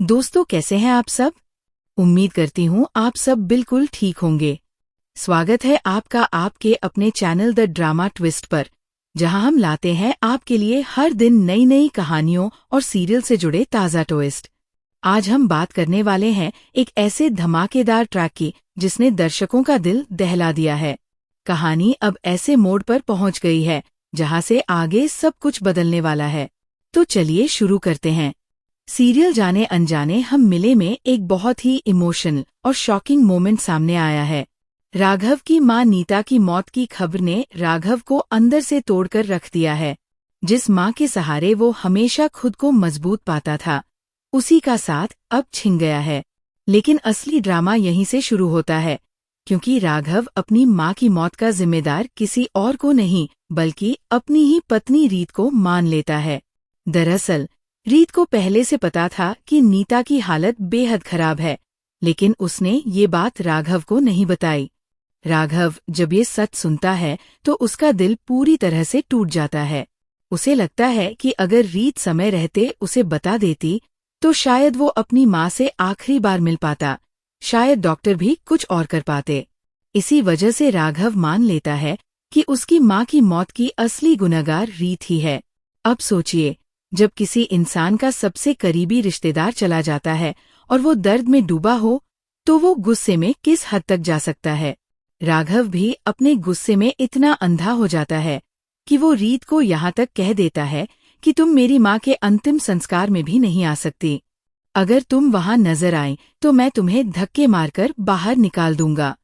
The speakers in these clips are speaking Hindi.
दोस्तों, कैसे हैं आप सब। उम्मीद करती हूँ आप सब बिल्कुल ठीक होंगे। स्वागत है आपका आपके अपने चैनल द ड्रामा ट्विस्ट पर, जहां हम लाते हैं आपके लिए हर दिन नई नई कहानियों और सीरियल से जुड़े ताज़ा ट्विस्ट। आज हम बात करने वाले हैं एक ऐसे धमाकेदार ट्रैक की जिसने दर्शकों का दिल दहला दिया है। कहानी अब ऐसे मोड़ पर पहुंच गई है जहां से आगे सब कुछ बदलने वाला है। तो चलिए शुरू करते हैं। सीरियल जाने अनजाने हम मिले में एक बहुत ही इमोशनल और शॉकिंग मोमेंट सामने आया है। राघव की मां नीता की मौत की खबर ने राघव को अंदर से तोड़कर रख दिया है। जिस मां के सहारे वो हमेशा खुद को मजबूत पाता था, उसी का साथ अब छिन गया है। लेकिन असली ड्रामा यहीं से शुरू होता है, क्योंकि राघव अपनी मां की मौत का जिम्मेदार किसी और को नहीं बल्कि अपनी ही पत्नी रीत को मान लेता है। दरअसल रीत को पहले से पता था कि नीता की हालत बेहद खराब है, लेकिन उसने ये बात राघव को नहीं बताई। राघव जब ये सच सुनता है तो उसका दिल पूरी तरह से टूट जाता है। उसे लगता है कि अगर रीत समय रहते उसे बता देती तो शायद वो अपनी माँ से आखिरी बार मिल पाता, शायद डॉक्टर भी कुछ और कर पाते। इसी वजह से राघव मान लेता है कि उसकी माँ की मौत की असली गुनहगार रीत ही है। अब सोचिए, जब किसी इंसान का सबसे करीबी रिश्तेदार चला जाता है और वो दर्द में डूबा हो, तो वो गुस्से में किस हद तक जा सकता है। राघव भी अपने गुस्से में इतना अंधा हो जाता है कि वो रीत को यहाँ तक कह देता है कि तुम मेरी माँ के अंतिम संस्कार में भी नहीं आ सकती। अगर तुम वहाँ नजर आए तो मैं तुम्हें धक्के मारकर बाहर निकाल दूंगा।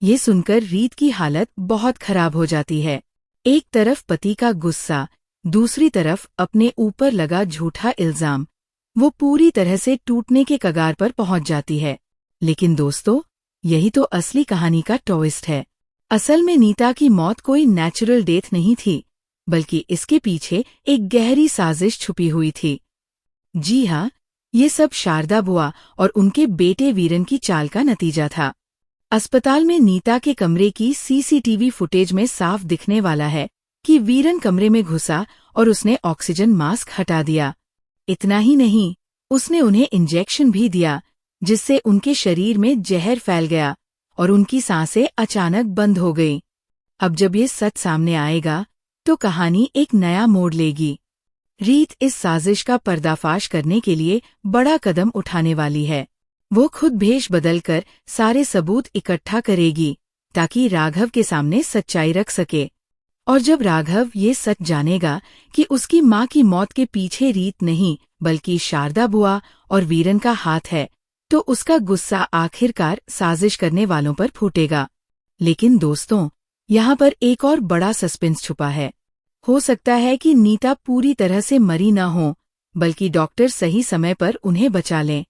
ये सुनकर रीत की हालत बहुत खराब हो जाती है। एक तरफ पति का गुस्सा, दूसरी तरफ अपने ऊपर लगा झूठा इल्जाम। वो पूरी तरह से टूटने के कगार पर पहुंच जाती है। लेकिन दोस्तों, यही तो असली कहानी का ट्विस्ट है। असल में नीता की मौत कोई नेचुरल डेथ नहीं थी, बल्कि इसके पीछे एक गहरी साजिश छुपी हुई थी। जी हाँ, ये सब शारदा बुआ और उनके बेटे वीरन की चाल का नतीजा था। अस्पताल में नीता के कमरे की सीसीटीवी फुटेज में साफ दिखने वाला है कि वीरन कमरे में घुसा और उसने ऑक्सीजन मास्क हटा दिया। इतना ही नहीं, उसने उन्हें इंजेक्शन भी दिया, जिससे उनके शरीर में जहर फैल गया और उनकी सांसें अचानक बंद हो गईं। अब जब ये सच सामने आएगा तो कहानी एक नया मोड़ लेगी। रीत इस साजिश का पर्दाफाश करने के लिए बड़ा कदम उठाने वाली है। वो खुद भेष बदलकर सारे सबूत इकट्ठा करेगी ताकि राघव के सामने सच्चाई रख सके। और जब राघव ये सच जानेगा कि उसकी माँ की मौत के पीछे रीत नहीं बल्कि शारदा बुआ और वीरन का हाथ है, तो उसका गुस्सा आखिरकार साजिश करने वालों पर फूटेगा। लेकिन दोस्तों, यहाँ पर एक और बड़ा सस्पेंस छुपा है। हो सकता है कि नीता पूरी तरह से मरी न हो, बल्कि डॉक्टर सही समय पर उन्हें बचा लें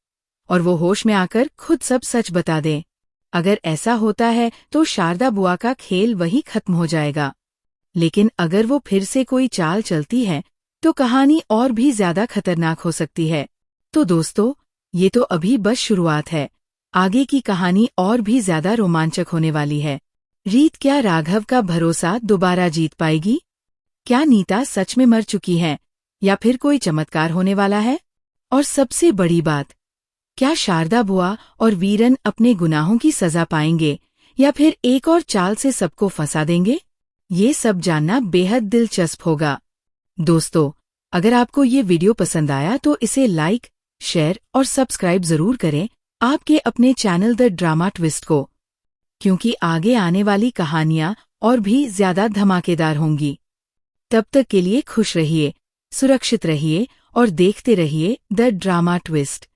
और वो होश में आकर खुद सब सच बता दें। अगर ऐसा होता है तो शारदा बुआ का खेल वही खत्म हो जाएगा। लेकिन अगर वो फिर से कोई चाल चलती है तो कहानी और भी ज्यादा खतरनाक हो सकती है। तो दोस्तों, ये तो अभी बस शुरुआत है। आगे की कहानी और भी ज्यादा रोमांचक होने वाली है। रीत क्या राघव का भरोसा दोबारा जीत पाएगी? क्या नीता सच में मर चुकी है या फिर कोई चमत्कार होने वाला है? और सबसे बड़ी बात, क्या शारदा बुआ और वीरन अपने गुनाहों की सजा पाएंगे या फिर एक और चाल से सबको फंसा देंगे? ये सब जानना बेहद दिलचस्प होगा। दोस्तों, अगर आपको ये वीडियो पसंद आया तो इसे लाइक, शेयर और सब्सक्राइब जरूर करें आपके अपने चैनल द ड्रामा ट्विस्ट को, क्योंकि आगे आने वाली कहानियां और भी ज्यादा धमाकेदार होंगी। तब तक के लिए खुश रहिए, सुरक्षित रहिए और देखते रहिए द ड्रामा ट्विस्ट।